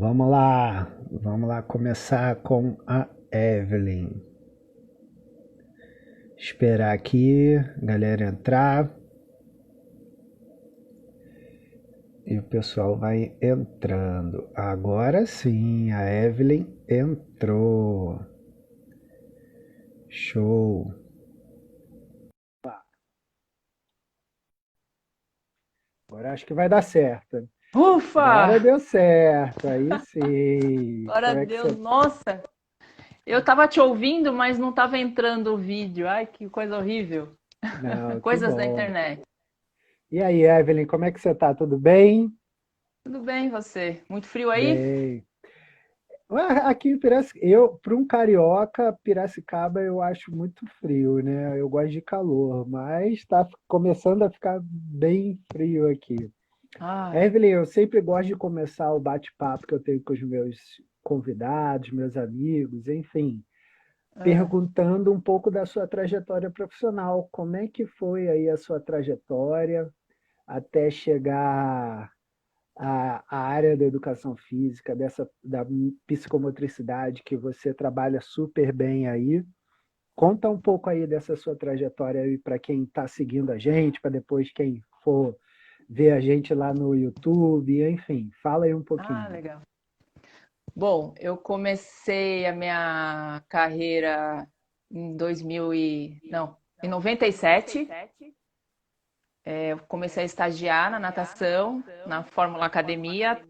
Vamos lá começar com a Evelyn. Esperar aqui, galera entrar e o pessoal vai entrando. Agora sim, a Evelyn entrou. Show. Agora acho que vai dar certo. Agora Ufa! deu certo, aí sim. Glória a Como é que Deus, você... nossa! Eu tava te ouvindo, mas não tava entrando o vídeo. Ai, que coisa horrível. Não, que Coisas da bom. internet. E aí, Evelyn, como é que você tá? Tudo bem? Tudo bem, você? Muito frio aí? Bem. Aqui em Piracicaba, eu, para um carioca, Piracicaba eu acho muito frio, né? Eu gosto de calor, mas está começando a ficar bem frio aqui. Ai, Evelyn, eu sempre gosto de começar o bate-papo que eu tenho com os meus convidados, meus amigos, enfim, ah. perguntando um pouco da sua trajetória profissional. Como é que foi aí a sua trajetória até chegar a área da educação física, da psicomotricidade que você trabalha super bem aí. Conta um pouco aí dessa sua trajetória aí para quem está seguindo a gente, para depois quem for ver a gente lá no YouTube, enfim, fala aí um Ah, pouquinho. legal. Bom, eu comecei a minha carreira em 2000 e... Não, em 97. Eu comecei a estagiar na natação, na Fórmula Academia.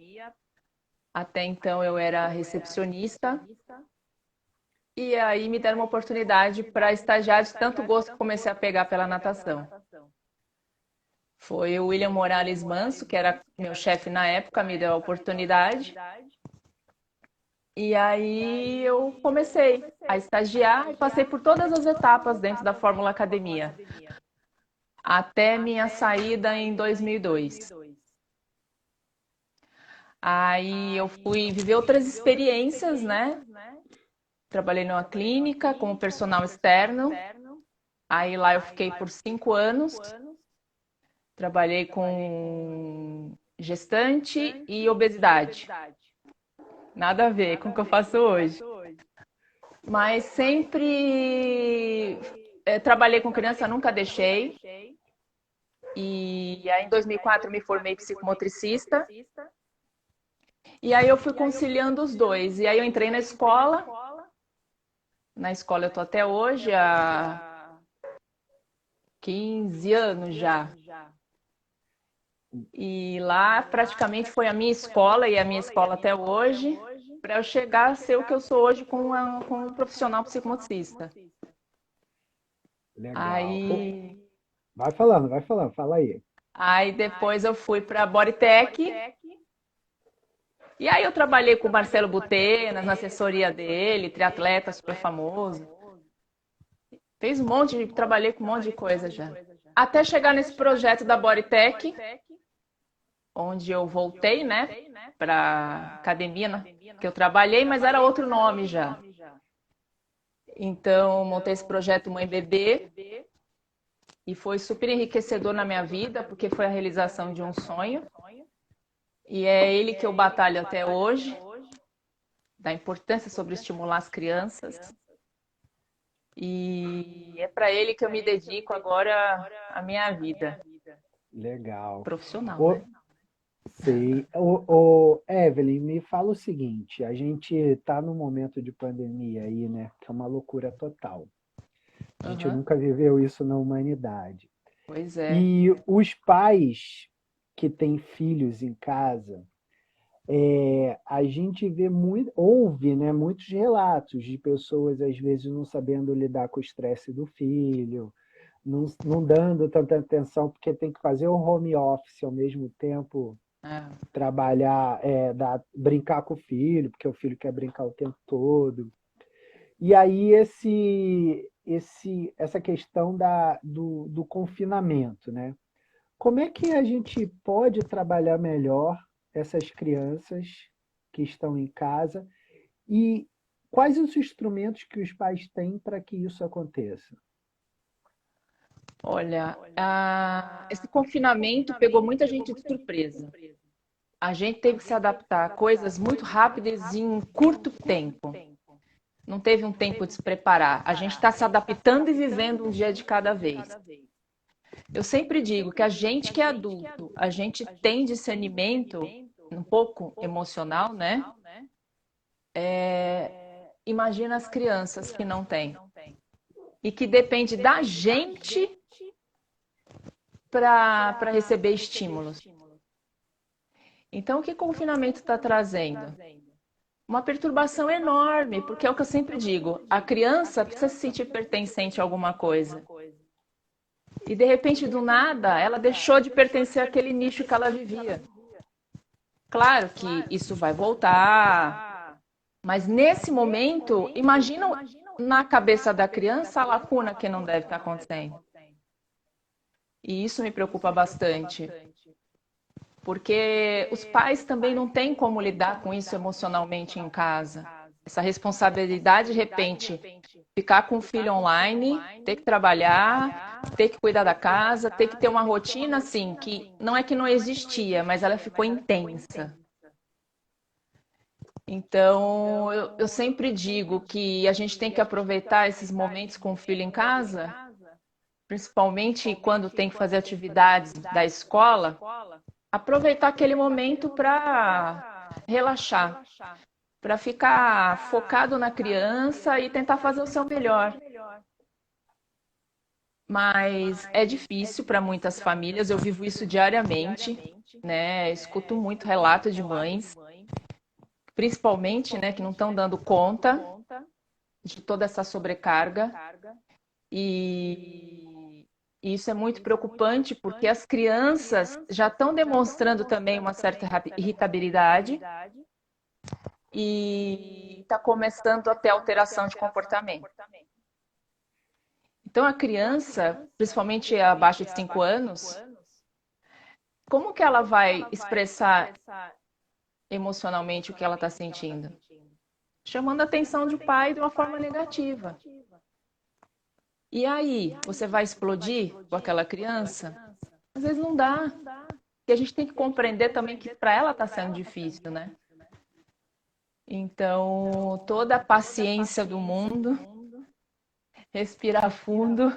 Até então eu era recepcionista. E aí me deram uma oportunidade para estagiar de tanto gosto que comecei a pegar pela natação. Foi o William Morales Manso, que era meu chefe na época, me deu a oportunidade. E aí eu comecei a estagiar e passei por todas as etapas dentro da Fórmula Academia, até minha saída em 2002. Aí eu fui viver outras experiências, né? Trabalhei numa clínica como personal externo. Aí lá eu fiquei por 5 anos. Trabalhei com gestante e obesidade. Nada a ver com o que eu faço hoje. Mas sempre trabalhei com criança, nunca deixei. E aí em 2004 me formei psicomotricista. E aí eu fui conciliando os dois. E aí eu entrei na escola. Na escola eu tô até hoje, há 15 anos já. E lá praticamente foi a minha escola e a minha escola até hoje, para eu chegar a ser o que eu sou hoje com um profissional psicomotricista. Legal. Pô, Aí, vai falando, fala aí. aí depois eu fui para a Bodytech. E aí eu trabalhei com o Marcelo Butenas, na assessoria dele, triatleta super famoso. Trabalhei com um monte de coisa já. Até chegar nesse projeto da Bodytech, onde eu voltei, né, para academia, né, que eu trabalhei, mas era outro nome já. Então, montei esse projeto Mãe Bebê e foi super enriquecedor na minha vida, porque foi a realização de um sonho. E é ele que eu batalho até hoje, da importância sobre estimular as crianças. E é para ele que eu me dedico agora a minha vida Legal. profissional, Ô, né? sei. Evelyn, me fala o seguinte: a gente está num momento de pandemia aí, né? Que é uma loucura total. A gente Uhum. nunca viveu isso na humanidade. Pois é. E os pais que têm filhos em casa, a gente vê muito, ouve, né, muitos relatos de pessoas às vezes não sabendo lidar com o estresse do filho, não dando tanta atenção porque tem que fazer o home office ao mesmo tempo É. trabalhar, brincar com o filho, porque o filho quer brincar o tempo todo. E aí essa questão do confinamento, né? Como é que a gente pode trabalhar melhor essas crianças que estão em casa e quais os instrumentos que os pais têm para que isso aconteça? Olha, esse confinamento pegou muita gente de surpresa. a gente teve que se adaptar a coisas muito rápidas em um curto tempo. Não teve um tempo de se preparar. A gente está se adaptando e vivendo um dia de cada vez. Eu sempre digo que a gente que é adulto, a gente tem discernimento um pouco emocional, né? Imagina as crianças que não têm. E que depende da gente para receber estímulos. Então, o que o confinamento está trazendo? Uma perturbação enorme, porque é o que eu sempre digo, a criança precisa se sentir pertencente a alguma coisa. E de repente, do nada, ela deixou de pertencer àquele nicho que ela vivia. Claro que isso vai voltar, mas nesse momento, imagina na cabeça da criança a lacuna que não deve estar acontecendo. E isso me preocupa bastante. Porque os pais também não têm como lidar com isso emocionalmente em casa. Essa responsabilidade, de repente, ficar com o filho online, ter que trabalhar, ter que cuidar da casa, ter que ter uma rotina, assim, que não é que não existia, mas ela ficou intensa. Então, eu sempre digo que a gente tem que aproveitar esses momentos com o filho em casa, principalmente quando tem que fazer atividades da escola, aproveitar aquele momento para relaxar, para ficar focado na criança e tentar fazer o seu melhor. Mas é difícil para muitas famílias, eu vivo isso diariamente, né? Escuto muito relato de mães, principalmente, né, que não estão dando conta de toda essa sobrecarga. E isso é muito preocupante porque as crianças já estão demonstrando também uma certa irritabilidade e está começando a ter alteração de comportamento. Então, a criança, principalmente abaixo de 5 anos, como que ela vai expressar emocionalmente o que ela está sentindo? Chamando a atenção do pai de uma forma negativa. E aí, você vai explodir com aquela criança? Às vezes não dá. E a gente tem que compreender também que para ela está sendo difícil, né? Então, toda a paciência do mundo, respirar fundo,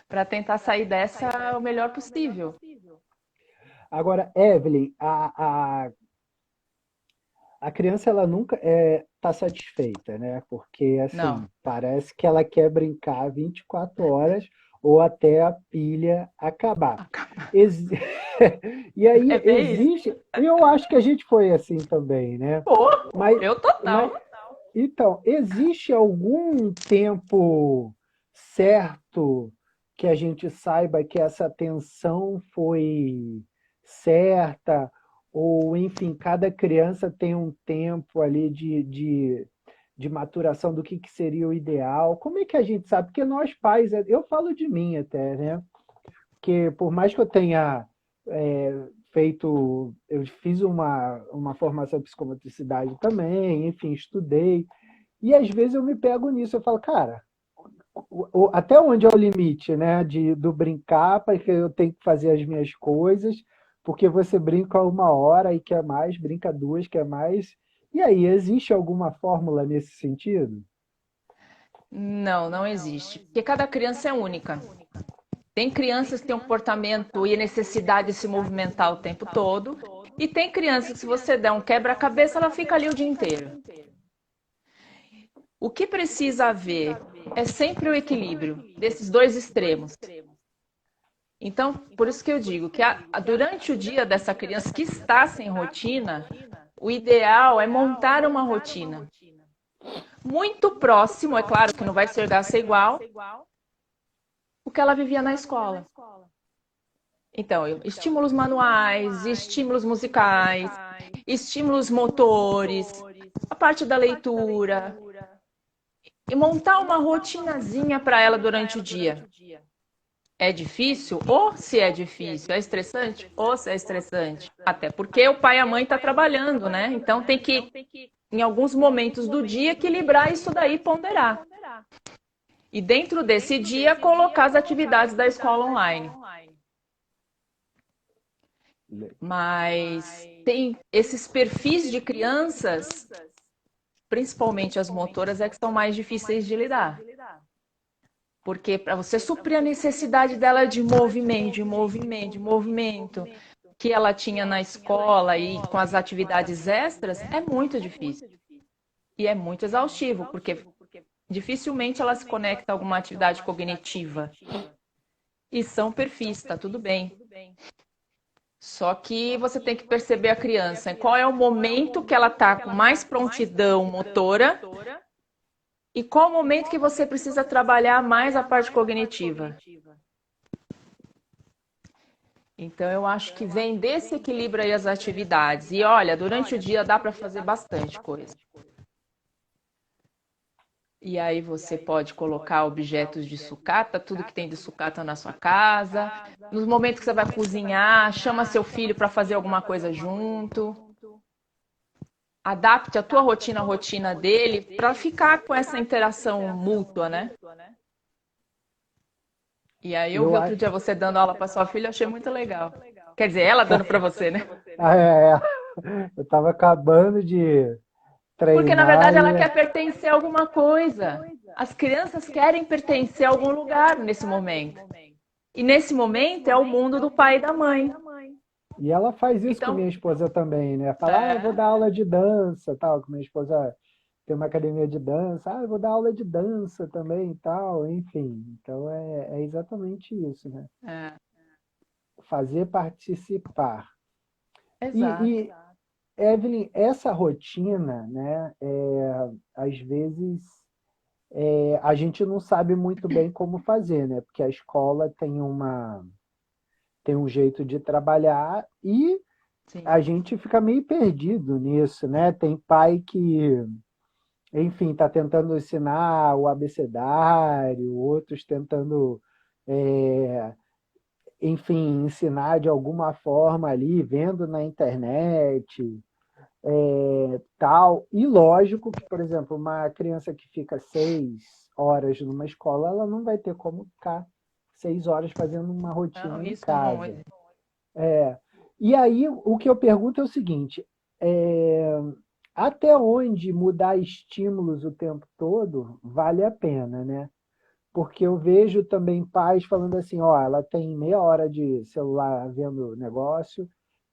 para tentar sair dessa o melhor possível. Agora, Evelyn, a criança ela nunca está satisfeita, né? Porque Não. assim, parece que ela quer brincar 24 horas ou até a pilha acabar. Ex- E aí É bem isso. existe, e eu acho que a gente foi assim também, né? Pô, Mas, eu mas total. então, existe algum tempo certo que a gente saiba que essa tensão foi certa? Ou, enfim, cada criança tem um tempo ali de maturação do que seria o ideal? Como é que a gente sabe? Porque nós pais, eu falo de mim até, né? Porque por mais que eu tenha feito, eu fiz uma formação em psicomotricidade também, enfim, estudei, e às vezes eu me pego nisso, eu falo, cara, até onde é o limite, né? Do brincar, porque eu tenho que fazer as minhas coisas, porque você brinca 1 hora e quer mais, brinca 2, quer mais. E aí, existe alguma fórmula nesse sentido? Não, não existe. Porque cada criança é única. Tem crianças que têm um comportamento e necessidade de se movimentar o tempo todo. E tem crianças que, se você der um quebra-cabeça, ela fica ali o dia inteiro. O que precisa haver é sempre o equilíbrio desses dois extremos. Então, por isso que eu digo que durante o dia dessa criança que está sem rotina, o ideal é montar uma rotina. Muito próximo, é claro que não vai ser igual, o que ela vivia na escola. Então, estímulos manuais, estímulos musicais, estímulos motores, a parte da leitura, e montar uma rotinazinha para ela durante o dia. É difícil? Ou se é difícil, é estressante? Ou se é estressante. Até porque o pai e a mãe estão trabalhando, né? Então tem que, em alguns momentos do dia, equilibrar isso daí e ponderar. E dentro desse dia, colocar as atividades da escola online. Mas tem esses perfis de crianças, principalmente as motoras, é que são mais difíceis de lidar. Porque para você suprir a necessidade dela de movimento, que ela tinha na escola e com as atividades extras, é muito difícil. E é muito exaustivo, porque dificilmente ela se conecta a alguma atividade cognitiva. E são perfis, tá tudo bem. Só que você tem que perceber a criança, em qual é o momento que ela está com mais prontidão motora e qual o momento que você precisa trabalhar mais a parte cognitiva. Então, eu acho que vem desse equilíbrio aí as atividades. E olha, durante o dia dá para fazer bastante coisa. E aí você pode colocar objetos de sucata, tudo que tem de sucata na sua casa. Nos momentos que você vai cozinhar, chama seu filho para fazer alguma coisa junto. Adapte a tua rotina à rotina dele para ficar com essa interação mútua, né? E aí eu Eu, vi outro dia você dando aula para sua filha, achei muito legal. Quer dizer, ela dando para você, né? é, eu estava acabando de Porque na treinar verdade ela e quer pertencer a alguma coisa. As crianças querem pertencer a algum lugar nesse momento. E nesse momento é o mundo do pai e da mãe. E ela faz isso com Então, minha esposa também, né? Fala, ah, eu vou é, dar aula de dança, tal, que minha esposa tem uma academia de dança, ah, eu vou dar aula de dança também, e tal, enfim. Então é exatamente isso, né? é, Fazer participar. exato. E, Evelyn, essa rotina, né? Às vezes a gente não sabe muito bem como fazer, né? Porque a escola tem um jeito de trabalhar e Sim. a gente fica meio perdido nisso, né? Tem pai que, enfim, está tentando ensinar o abecedário, outros tentando, é, enfim, ensinar de alguma forma ali, vendo na internet, tal. E lógico que, por exemplo, uma criança que fica 6 horas numa escola, ela não vai ter como ficar 6 horas fazendo uma Não, rotina em isso não. casa. E aí, o que eu pergunto é o seguinte: é, até onde mudar estímulos o tempo todo vale a pena, né? Porque eu vejo também pais falando assim, ó, ela tem meia hora de celular vendo negócio,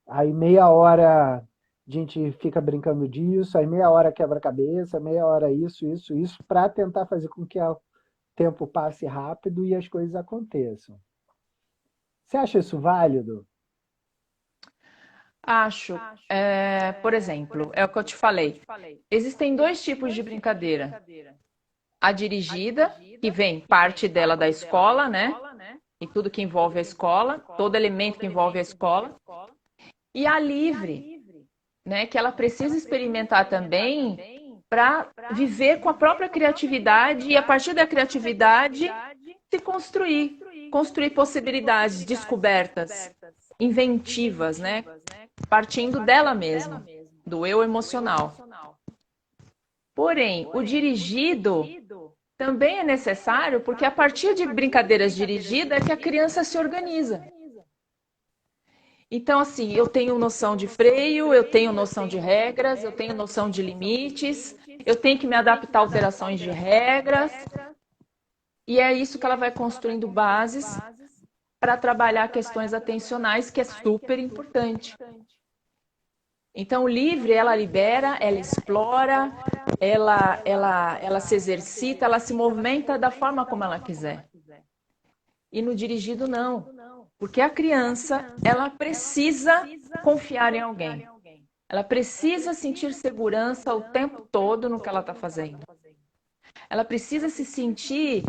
aí meia hora a gente fica brincando disso, aí meia hora quebra-cabeça, meia hora isso, para tentar fazer com que o tempo passe rápido e as coisas aconteçam. Você acha isso válido? Acho. Por exemplo, é o que eu te falei. Existem dois tipos de brincadeira. A dirigida, que vem parte dela da escola, né? E tudo que envolve a escola, todo elemento que envolve a escola. E a livre, né? Que ela precisa experimentar também para viver com a própria criatividade e a partir da criatividade se construir, construir possibilidades, descobertas, inventivas, né? Partindo dela mesma, do eu emocional. Porém, o dirigido também é necessário porque a partir de brincadeiras dirigidas é que a criança se organiza. Então, assim, eu tenho noção de freio, eu tenho noção de regras, eu tenho noção de limites, eu tenho que me adaptar a alterações de regras, e é isso que ela vai construindo bases para trabalhar questões atencionais, que é super importante. Então, o livre, ela libera, ela explora, ela se exercita, ela se movimenta da forma como ela quiser. E no dirigido, não. Porque a criança, ela precisa confiar em alguém. Ela precisa sentir segurança o tempo todo no que ela está fazendo. Ela precisa se sentir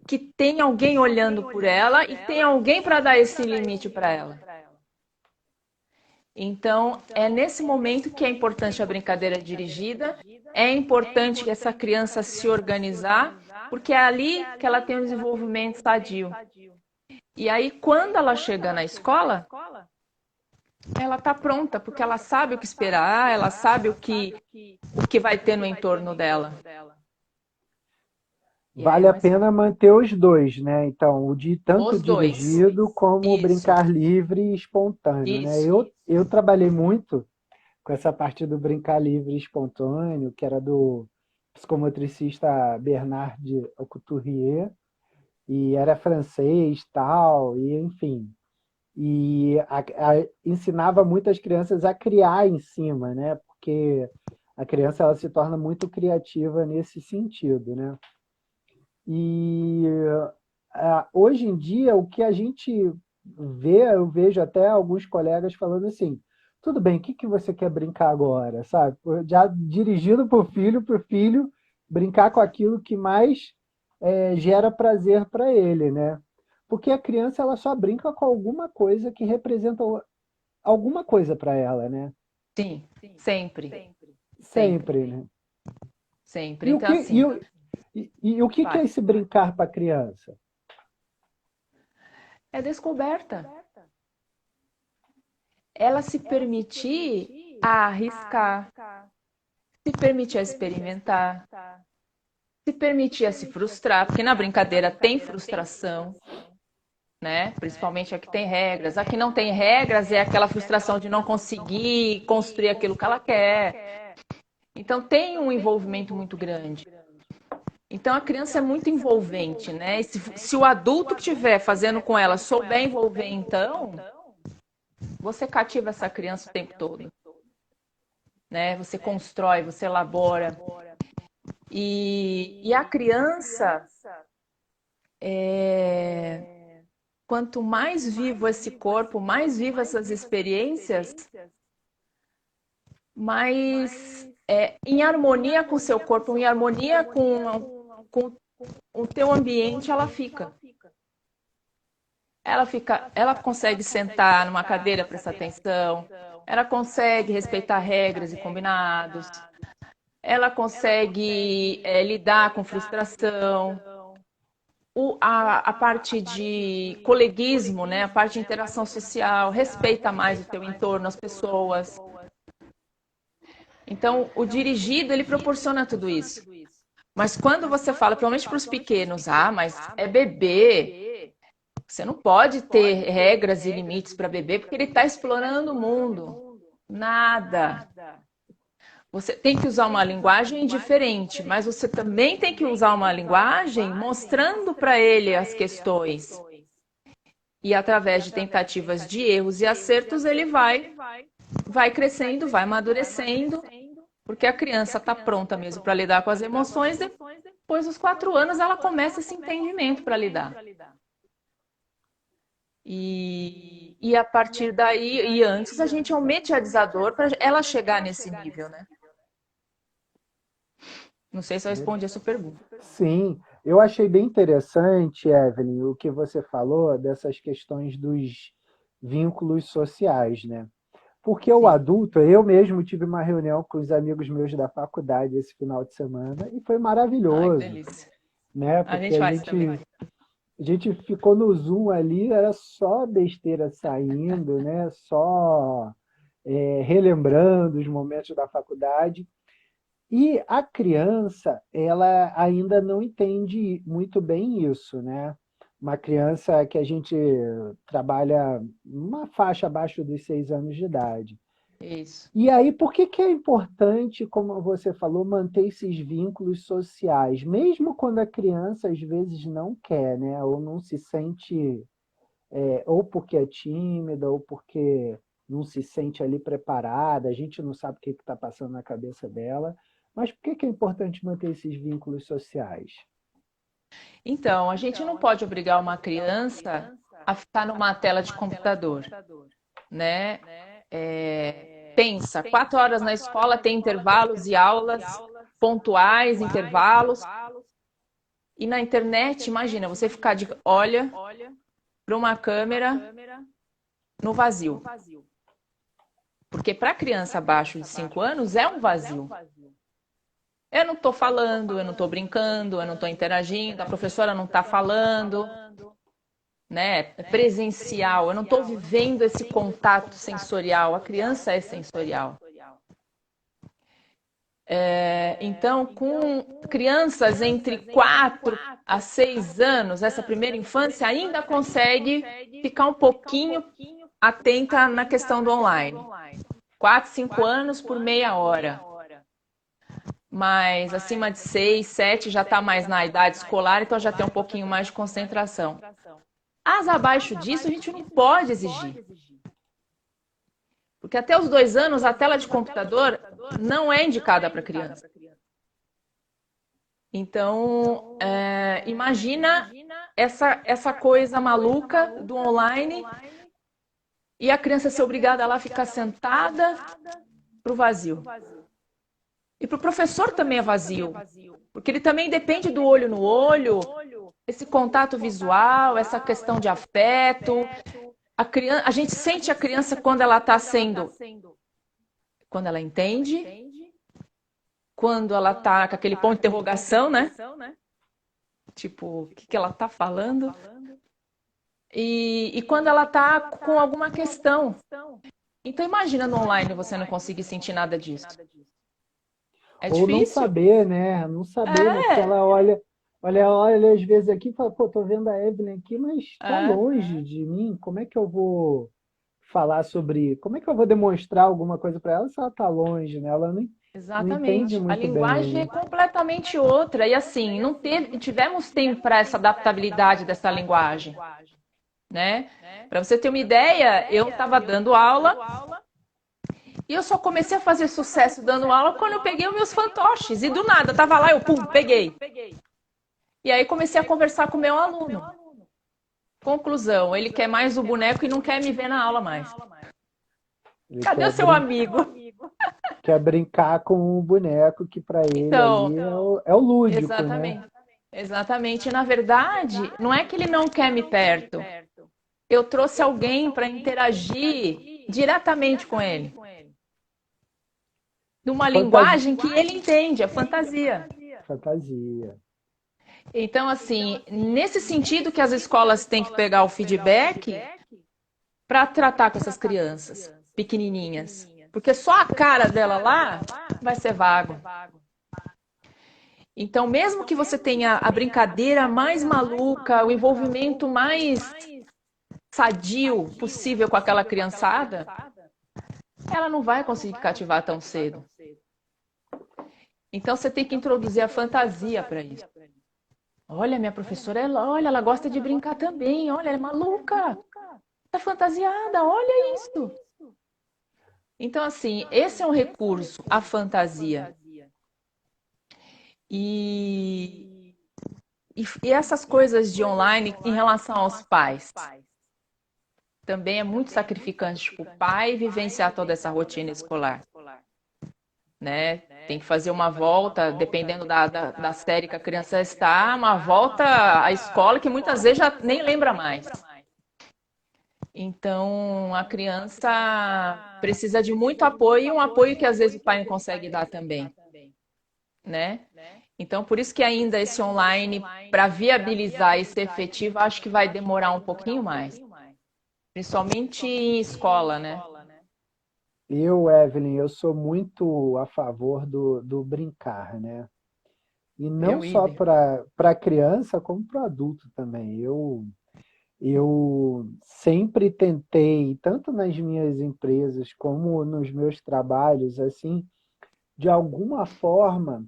que tem alguém olhando por ela e tem alguém para dar esse limite para ela. Então, é nesse momento que é importante a brincadeira dirigida, é importante que essa criança se organizar, porque é ali que ela tem um desenvolvimento sadio. E aí, quando ela chega na escola, ela está pronta, porque ela sabe o que esperar, ela sabe o que vai ter no entorno dela. E aí é vale a mais pena fácil. manter os dois, né? Então, o de tanto Os dois. dirigido como o Isso, brincar livre e espontâneo, né? isso. Eu trabalhei muito com essa parte do brincar livre e espontâneo, que era do psicomotricista Bernard Couturier, e era francês, tal, e enfim. E ensinava muitas crianças a criar em cima, né? Porque a criança ela se torna muito criativa nesse sentido, né? E hoje em dia, o que a gente vê, eu vejo até alguns colegas falando assim: tudo bem, o que que você quer brincar agora? Sabe? Já dirigindo para o filho brincar com aquilo que mais gera prazer para ele, né? Porque a criança ela só brinca com alguma coisa que representa alguma coisa para ela, né? Sim, sempre, sempre, Sempre, né? sempre. E o Então, que, assim, o que que é vai. esse brincar para a criança? É descoberta. Ela se permitir a arriscar, se permitir a experimentar, se permitir a se frustrar, porque na brincadeira tem frustração, né? Principalmente aqui tem regras. Aqui não tem regras é aquela frustração de não conseguir construir aquilo que ela quer. Então tem um envolvimento muito grande. Então a criança é muito envolvente, né? E se o adulto que estiver fazendo com ela souber envolver, então, você cativa essa criança o tempo todo, né? Você constrói, você elabora. E a criança, quanto mais vivo esse corpo, mais vivas essas experiências, mais em harmonia com o seu corpo, em harmonia com o teu ambiente, ela fica. Ela consegue sentar numa cadeira, prestar atenção, ela consegue respeitar regras e combinados, ela consegue lidar com frustração. A parte de coleguismo, né? A parte de interação social, respeita mais o teu entorno, as pessoas. Então, o dirigido, ele proporciona tudo isso. Mas quando você fala, principalmente para os pequenos, mas é bebê, você não pode ter regras e limites para bebê, porque ele está explorando o mundo. Nada. Você tem que usar uma linguagem diferente, mas você também tem que usar uma linguagem mostrando para ele as questões. E através de tentativas de erros e acertos, ele vai crescendo, vai amadurecendo, porque a criança está pronta mesmo para lidar com as emoções. Depois dos 4 anos, ela começa esse entendimento para lidar. E a partir daí, e antes, a gente é um mediador para ela chegar nesse nível, né? Não sei se eu respondi a sua pergunta. Sim, eu achei bem interessante, Evelyn, o que você falou dessas questões dos vínculos sociais, né? Porque o Sim. adulto, eu mesmo tive uma reunião com os amigos meus da faculdade esse final de semana e foi Ai, que maravilhoso, delícia. né? A Porque gente faz também. a gente ficou no Zoom ali, era só besteira saindo, né? Só relembrando os momentos da faculdade. E a criança, ela ainda não entende muito bem isso, né? Uma criança que a gente trabalha uma faixa abaixo dos 6 anos de idade. Isso. E aí, por que que é importante, como você falou, manter esses vínculos sociais, mesmo quando a criança às vezes não quer, né? Ou não se sente, ou porque é tímida, ou porque não se sente ali preparada, a gente não sabe o que está passando na cabeça dela. Mas por que que é importante manter esses vínculos sociais? Então, a gente não pode obrigar uma criança a ficar numa tela de computador, né? Pensa, 4 horas na escola tem intervalos e aulas pontuais, intervalos. E na internet, imagina, você ficar de olha para uma câmera no vazio. Porque para criança abaixo de 5 anos é um vazio. Eu não estou falando, eu não estou brincando, eu não estou interagindo, a professora não está falando, né? É presencial, eu não estou vivendo esse contato sensorial. A criança é sensorial. Então, com crianças entre 4 a 6 anos, essa primeira infância ainda consegue ficar um pouquinho atenta na questão do online. 4, 5 anos por meia hora. Mas acima de 6, 7 já está mais na idade escolar, então já tem um pouquinho mais de concentração. As abaixo disso, a gente não pode exigir. Porque até os 2 anos, a tela de computador não é indicada para criança. Então, imagina essa coisa maluca do online e a criança ser obrigada a lá ficar sentada para o vazio. E para o professor também é vazio, porque ele também depende do olho no olho, esse contato visual, essa questão de afeto. A gente sente a criança quando ela está sendo, quando ela entende, quando ela está com aquele ponto de interrogação, né? Tipo, o que ela está falando? E quando ela está com alguma questão. Então imagina no online você não conseguir sentir nada disso. É Ou não difícil? saber, né? Não saber, né? Porque ela olha às vezes aqui e fala, pô, tô vendo a Evelyn aqui, mas tá É, longe de mim. Como é que eu vou falar sobre, como é que eu vou demonstrar alguma coisa para ela se ela tá longe, né? Ela não entende exatamente. A muito bem, linguagem é né? completamente outra. E assim, não tivemos tempo para essa adaptabilidade dessa linguagem, né? Para você ter uma ideia, eu estava dando aula e eu só comecei a fazer sucesso dando aula quando eu peguei os meus fantoches. E do nada, tava lá, eu pum, peguei. E aí comecei a conversar com o meu aluno. Conclusão, ele quer mais o boneco e não quer me ver na aula mais. Ele Cadê o seu amigo? quer brincar com o boneco que para ele Então, ali é o lúdico, né? exatamente. Exatamente. Na verdade, não é que ele não quer me perto. Eu trouxe alguém para interagir diretamente com ele. Numa Fantasia. linguagem que ele entende, a fantasia. Fantasia. Então, assim, nesse sentido que as escolas têm que pegar o feedback para tratar com essas crianças pequenininhas. Porque só a cara dela lá vai ser vago. Então, mesmo que você tenha a brincadeira mais maluca, o envolvimento mais sadio possível com aquela criançada, ela não vai conseguir cativar tão cedo. Então, você tem que introduzir a fantasia para isso. Olha, minha professora, ela gosta de brincar também. Olha, ela é maluca. Tá fantasiada, olha isso. Então, assim, esse é um recurso, a fantasia. E, e essas coisas de online em relação aos pais. Também é muito sacrificante para o pai vivenciar toda essa rotina escolar, né? Tem que fazer uma volta, dependendo da série que a criança está, uma volta à escola que muitas vezes já nem lembra mais. Então, a criança precisa de muito apoio e um apoio que às vezes o pai não consegue dar também, né? Então, por isso que ainda esse online, para viabilizar e ser efetivo, acho que vai demorar um pouquinho mais. Principalmente em escola, né? Evelyn, eu sou muito a favor do brincar, né? E não Eu só idem. para criança, como para adulto também. Eu sempre tentei, tanto nas minhas empresas como nos meus trabalhos, assim, de alguma forma,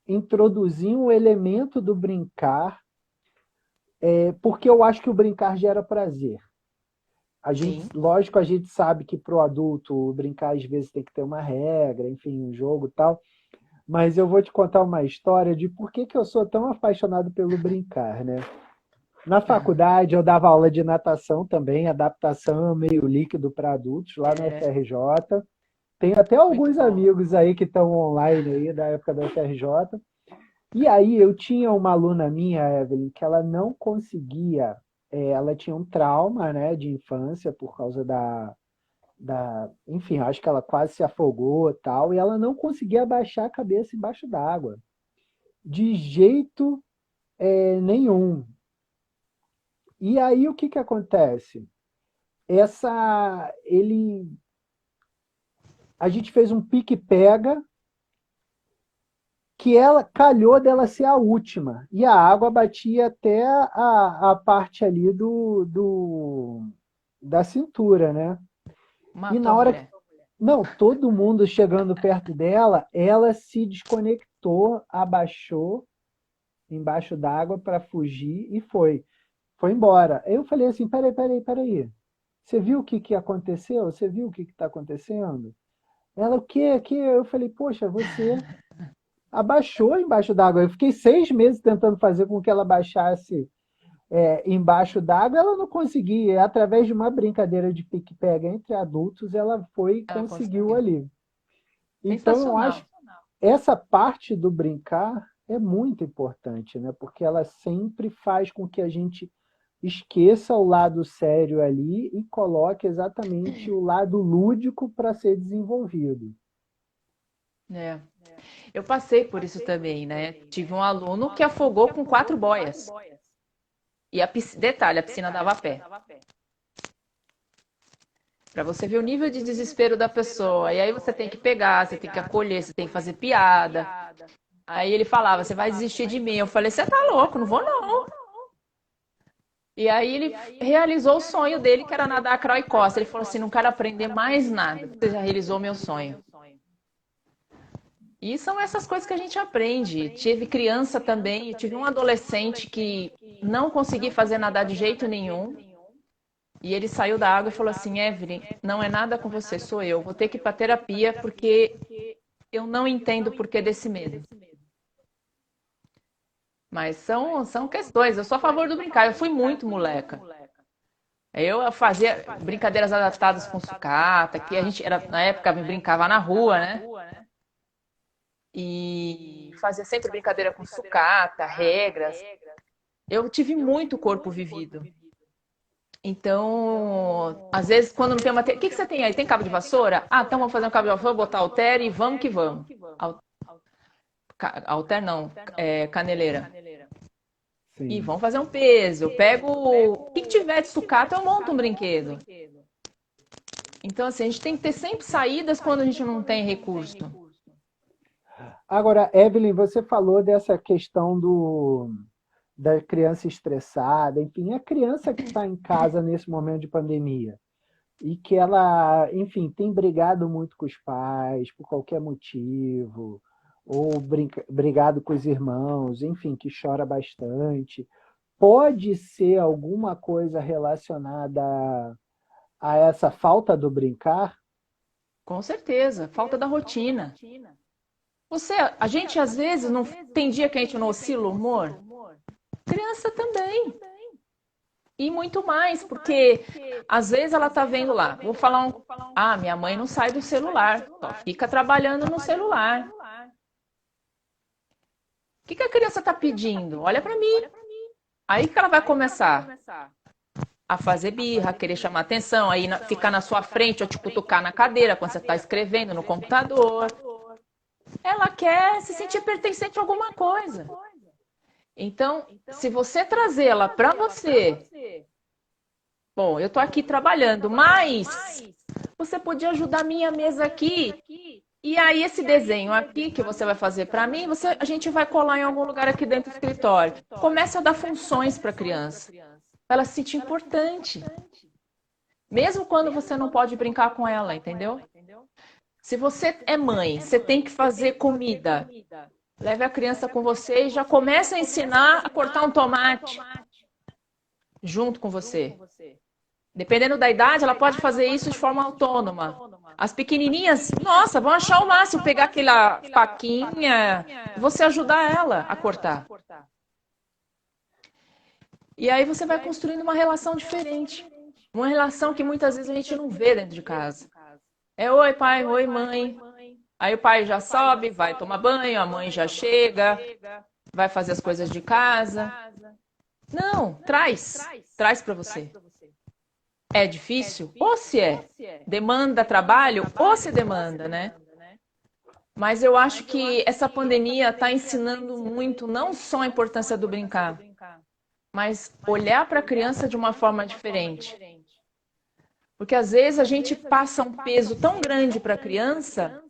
introduzir um elemento do brincar, porque eu acho que o brincar gera prazer. Sim. Lógico, a gente sabe que para o adulto brincar às vezes tem que ter uma regra, enfim, um jogo e tal. Mas eu vou te contar uma história de por que que eu sou tão apaixonado pelo brincar, né? Na faculdade eu dava aula de natação também, adaptação meio líquido para adultos lá na É, FRJ. Tenho até muito alguns bom. amigos aí que estão online aí da época da FRJ. E aí eu tinha uma aluna minha, Evelyn, que ela não conseguia, ela tinha um trauma, né, de infância por causa enfim, acho que ela quase se afogou e tal, e ela não conseguia abaixar a cabeça embaixo d'água, de jeito nenhum. E aí o que que acontece? A gente fez um pique-pega que ela calhou dela ser a última. E a água batia até a parte ali da cintura, né? E Matou na a hora que. mulher. Não, todo mundo chegando perto dela, ela se desconectou, abaixou embaixo d'água para fugir e foi. Foi embora. Eu falei assim: peraí. Você viu o que, que aconteceu? Você viu o que está acontecendo? Ela, o quê? Que? Eu falei: poxa, você abaixou embaixo d'água. Eu fiquei 6 meses tentando fazer com que ela baixasse embaixo d'água, ela não conseguia. Através de uma brincadeira de pique-pega entre adultos, ela foi e Ela conseguiu conseguiu. ali. Então, eu acho Sensacional. que essa parte do brincar é muito importante, né? Porque ela sempre faz com que a gente esqueça o lado sério ali e coloque exatamente o lado lúdico para ser desenvolvido. É. Eu passei por isso também, né? Tive um aluno que afogou com 4 boias. E detalhe, a piscina dava pé. Para você ver o nível de desespero da pessoa. E aí você tem que pegar, você tem que acolher, você tem que fazer piada. Aí ele falava: você vai desistir de mim. Eu falei: você tá louco, não vou não. E aí ele realizou o sonho dele, que era nadar crawl e costa. Ele falou assim: não quero aprender mais nada, você já realizou meu sonho. E são essas coisas que a gente aprende. Tive criança também, eu tive um adolescente que não consegui fazer nadar de jeito nenhum. E ele saiu da água e falou assim: Evelyn, não é nada com você, sou eu. Vou ter que ir para terapia porque eu não entendo o porquê desse medo. Mas são questões. Eu sou a favor do brincar. Eu fui muito moleca. Eu fazia brincadeiras adaptadas com sucata, que a gente era, na época brincava na rua, né? E fazia sempre brincadeira com sucata, regras. Eu tive muito corpo vivido. Então, às vezes, quando não tem uma. O que você tem aí? Tem cabo de vassoura? Ah, então vamos fazer um cabo de vassoura, vou botar halter e vamos que vamos. Halter não, caneleira. E Sim. vamos fazer um peso. Eu pego o que tiver de sucata, eu monto um brinquedo. Então, assim, a gente tem que ter sempre saídas quando a gente não tem recurso. Agora, Evelyn, você falou dessa questão da criança estressada, enfim, a criança que está em casa nesse momento de pandemia e que ela, enfim, tem brigado muito com os pais por qualquer motivo, ou brigado com os irmãos, enfim, que chora bastante. Pode ser alguma coisa relacionada a essa falta do brincar? Com certeza, falta da rotina. A gente às vezes não tem dia que a gente não oscila o humor. Criança também. E muito mais, porque às vezes ela tá vendo lá. Vou falar minha mãe não sai do celular, só fica trabalhando no celular. O que a criança tá pedindo? Olha para mim. Aí que ela vai começar a fazer birra, a querer chamar atenção, aí ficar na sua frente ou te cutucar na cadeira quando você está escrevendo no computador. Ela quer se sentir pertencente a alguma coisa. Então, se você trazê-la para você, bom, eu estou aqui trabalhando, mas você podia ajudar a minha mesa aqui. E aí esse desenho aqui que você vai fazer para mim, a gente vai colar em algum lugar aqui dentro do escritório. Comece a dar funções para a criança, para ela se sentir importante. Mesmo quando você não pode brincar com ela, entendeu? Se você é mãe, você tem que fazer comida. Leve a criança com você e já começa a ensinar a cortar um tomate junto com você. Dependendo da idade, ela pode fazer isso de forma autônoma. As pequenininhas, nossa, vão achar o máximo pegar aquela faquinha e você ajudar ela a cortar. E aí você vai construindo uma relação diferente. Uma relação que muitas vezes a gente não vê dentro de casa. É oi pai, oi mãe. Aí o pai já sobe, vai tomar banho, a mãe já chega, vai fazer as coisas de casa. Não, traz. Traz para você. É difícil? Ou se é. Demanda trabalho? Ou se demanda, né? Mas eu acho que essa pandemia está ensinando muito, não só a importância do brincar, mas olhar para a criança de uma forma diferente. Porque às vezes a gente passa um peso tão grande para a criança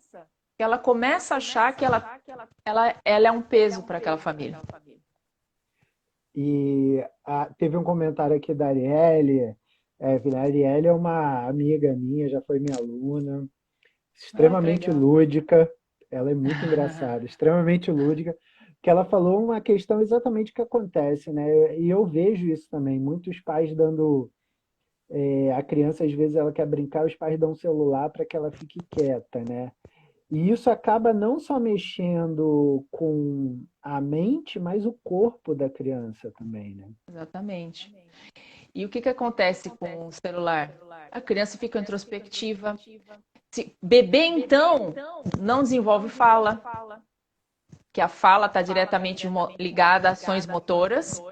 que ela começa a achar que ela é um peso para aquela família. E teve um comentário aqui da Arielle. A Arielle é uma amiga minha, já foi minha aluna, Ah, que extremamente legal. lúdica. Ela é muito engraçada, extremamente lúdica. Que ela falou uma questão exatamente que acontece, né? E eu vejo isso também. Muitos pais dando. A criança, às vezes, ela quer brincar, os pais dão um celular para que ela fique quieta, né? E isso acaba não só mexendo com a mente, mas o corpo da criança também, né? Exatamente. E o que que acontece com o celular? A criança fica introspectiva. Bebê, então, não desenvolve fala, que a fala está diretamente ligada a ações motoras,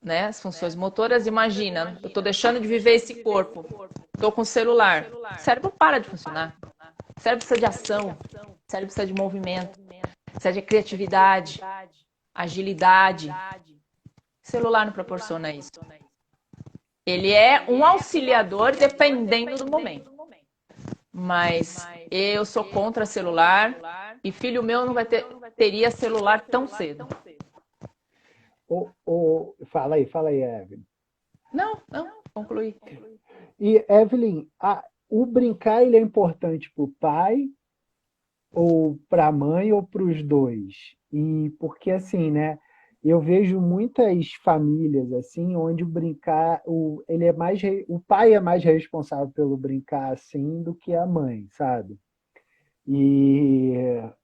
né? As funções motoras. Imagina, eu estou deixando de viver esse corpo, estou com o celular. O cérebro para de funcionar. O cérebro precisa de ação, o cérebro precisa de movimento, precisa de criatividade, agilidade. O celular não proporciona isso. Ele é um auxiliador dependendo do momento. Mas eu sou contra celular e filho meu não teria celular tão cedo. Fala aí, Evelyn. Não, não, concluí. E, Evelyn, o brincar ele é importante para o pai, ou para a mãe, ou para os dois? E porque assim, né? Eu vejo muitas famílias assim, onde o brincar, o pai é mais responsável pelo brincar assim do que a mãe, sabe? E,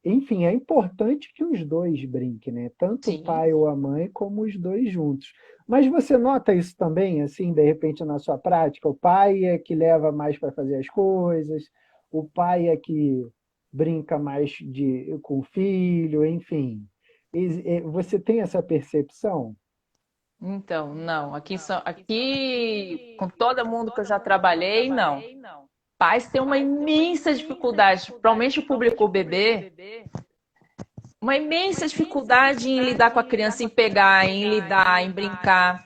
enfim, é importante que os dois brinquem, né? Tanto o Sim. pai ou a mãe, como os dois juntos. Mas você nota isso também, assim, de repente na sua prática? O pai é que leva mais para fazer as coisas, o pai é que brinca mais com o filho, enfim. Você tem essa percepção? Então, não. Aqui, com todo mundo que eu já trabalhei, não. Pais têm uma imensa dificuldade, principalmente o público bebê, uma imensa dificuldade em lidar com a criança, em pegar, em lidar, em brincar.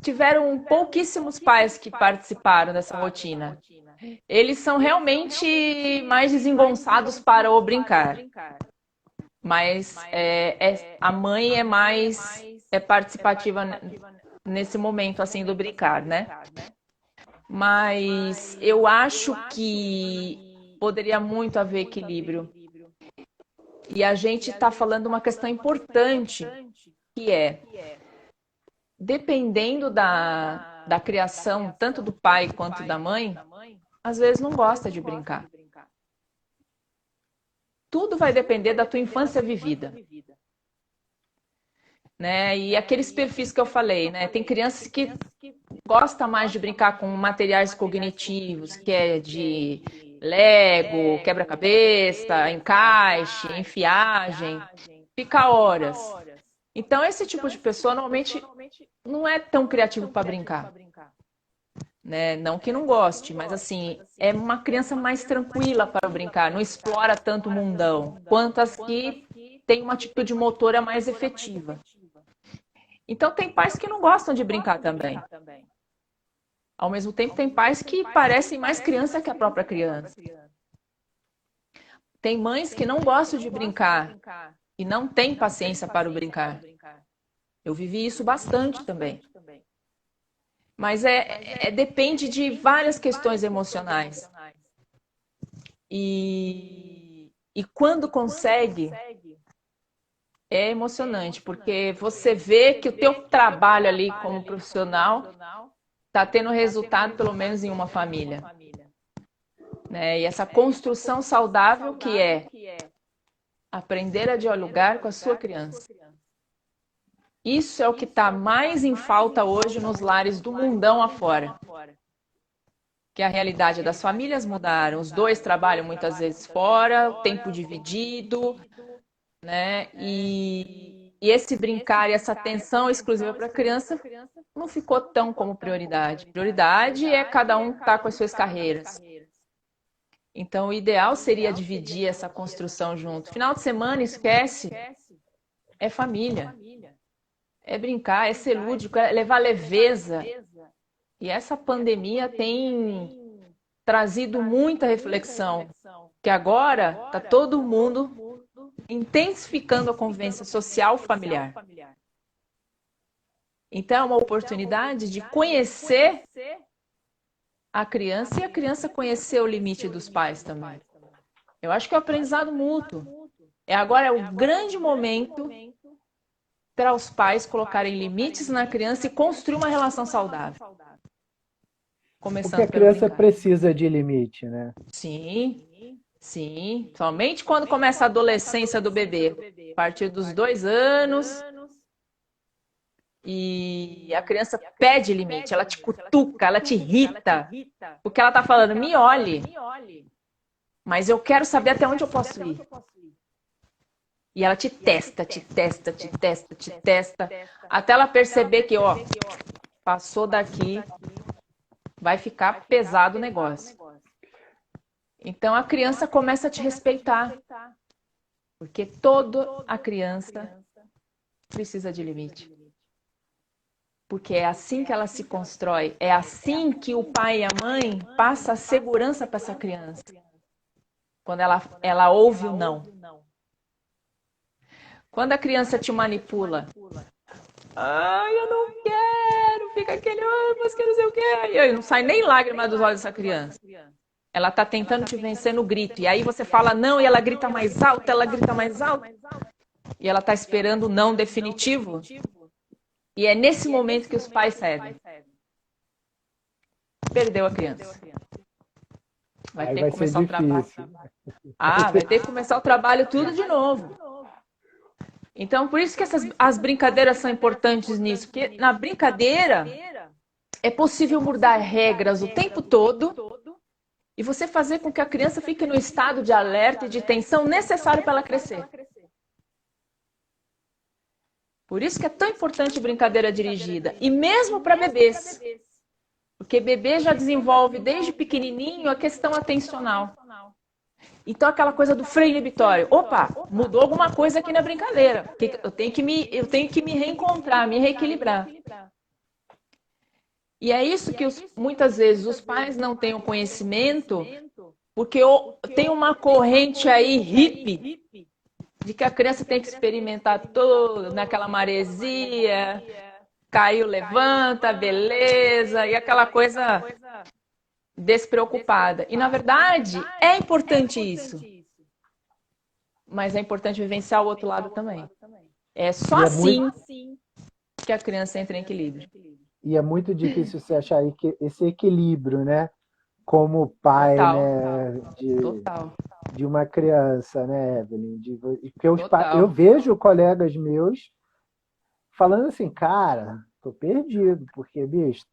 Tiveram pouquíssimos pais que participaram dessa rotina. Eles são realmente mais desengonçados para o brincar, mas a mãe é mais participativa nesse momento assim do brincar, né? Mas eu acho que poderia muito haver equilíbrio. E a gente está falando uma questão importante, que é, dependendo da criação, tanto do pai quanto da mãe, às vezes não gosta de brincar. Tudo vai depender da tua infância vivida. Né? E aqueles perfis que eu falei, né? Tem crianças que gostam mais de brincar com materiais cognitivos, que é de Lego, quebra-cabeça, encaixe, enfiagem, fica horas. Então, esse tipo de pessoa normalmente não é tão criativo para brincar. Né? Não que não goste, mas assim, é uma criança mais tranquila para brincar, não explora tanto o mundão, quanto as que têm uma atitude motora mais efetiva. Então, tem pais que não gostam de brincar também. Ao mesmo tempo, tem pais que parecem mais criança que a própria criança. Tem mães que não gostam de brincar e não têm paciência para o brincar. Eu vivi isso bastante também. Mas depende de várias questões emocionais. E quando consegue, é emocionante, porque você vê que o teu trabalho ali como profissional está tendo resultado, pelo menos em uma família. Né? E essa construção saudável que é aprender a dialogar com a sua criança. Isso é o que está mais em falta hoje nos lares do mundão afora. Que a realidade das famílias mudaram. Os dois trabalham muitas vezes fora, o tempo dividido, né? E esse brincar e essa atenção exclusiva para a criança não ficou tão como prioridade. Prioridade é cada um estar com as suas carreiras. Então, o ideal seria dividir essa construção junto. Final de semana, esquece, é família. É brincar, é ser lúdico, é levar leveza. E essa pandemia tem trazido muita reflexão, Porque agora está todo mundo intensificando a convivência social familiar. Então, é uma oportunidade de conhecer a criança e a criança conhecer o limite dos pais também. Eu acho que é o aprendizado mútuo. Agora é o grande momento para os pais colocarem limites na criança e construir uma relação saudável. Porque a Começando pelo criança brincar. precisa de limite, né? Sim, sim. Somente quando começa a adolescência do bebê. A partir dos 2 anos. E a criança pede limite, ela te cutuca, ela te irrita. Porque ela está falando, me olhe. Mas eu quero saber até onde eu posso ir. E ela te testa, te testa, te testa, te testa. Até ela perceber que, ó, passou daqui, vai ficar pesado o negócio. Então a criança começa a te respeitar. Porque toda a criança precisa de limite. Porque é assim que ela se constrói. É assim que o pai e a mãe passam a segurança para essa criança. Quando ela ouve o não. Quando a criança te manipula. Ai, eu não quero. Fica aquele, mas que não sei o quê. E aí não sai nem lágrima dos olhos dessa criança. Ela está tentando te vencer no grito. E aí você fala não e ela grita mais alto, ela grita mais alto. E ela está esperando o não definitivo. E é nesse momento que os pais cedem. Perdeu a criança. Vai ter que começar o trabalho. Vai ter que começar o trabalho tudo de novo. Então, por isso que as brincadeiras são importantes nisso. Porque na brincadeira é possível mudar regras o tempo todo e você fazer com que a criança fique no estado de alerta e de tensão necessário para ela crescer. Por isso que é tão importante brincadeira dirigida. E mesmo para bebês. Porque bebê já desenvolve desde pequenininho a questão atencional. Então aquela coisa do freio inibitório. Opa, mudou alguma coisa aqui na brincadeira. Eu tenho que me reencontrar, me reequilibrar. E é isso que muitas vezes os pais não têm o conhecimento, porque tem uma corrente aí hippie de que a criança tem que experimentar tudo naquela maresia, caiu, levanta, beleza, e aquela coisa despreocupada. E, na verdade, é importante isso. Mas é importante vivenciar o outro lado também. É só assim que a criança entra em equilíbrio. E é muito difícil você achar esse equilíbrio, né? Como pai, Total. né? Total. De uma criança, né, Evelyn? Porque eu vejo colegas meus falando assim, cara, tô perdido, porque, bicho,